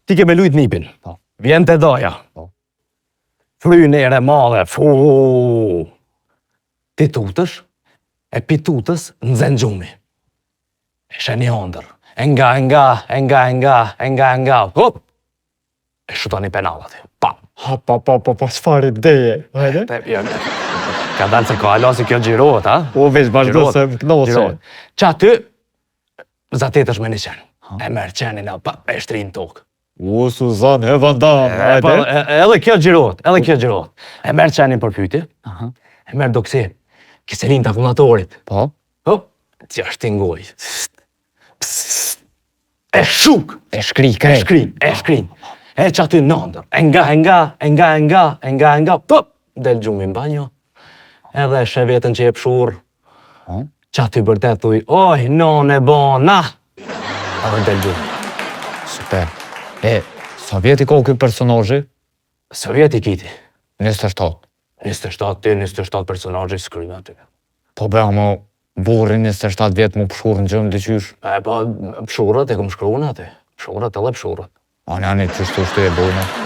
Ti ke me lujt nipin. Vjen të doja. Frynere madhe, Ti tutësh, e pitutës në zënë gjumi. E sheni hondër. Nga. Hop! E shutoni penallat. Pa! Pa, s'far ideje. Hajde? Ka dalë se ka alo si kjo gjirohet, ha? O, veç vazhdo se më knose. Qa ty, zatet është me një qenë. E merë qenin e shtri në tokë. O, Suzan, he vandam, hajde? Edhe kjo gjirohet. E merë qenin për pyti, e merë do kiserin të akumulatorit. Po? Hop, që është tingoj. E shuk! E shkri, krej. E shkrin. E që aty në ndër. Nga. Pop! Del gjumi në banjo. Edhe shë vetën që e pëshur. Që aty bërtet thuj, oj, non e bona. Edhe del gjumi. Super. E, sa vjeti ko këj personazhi? Sa vjeti kiti? 27. 27 personazhi s'kryme aty. Po bëja mo, burri 27 vjetë mu pëshur në gjëmë dhe qysh. Po, pëshurët e këm shkru në aty. Pëshurët edhe pëshurët. Ani, qështu shtu e bojnë.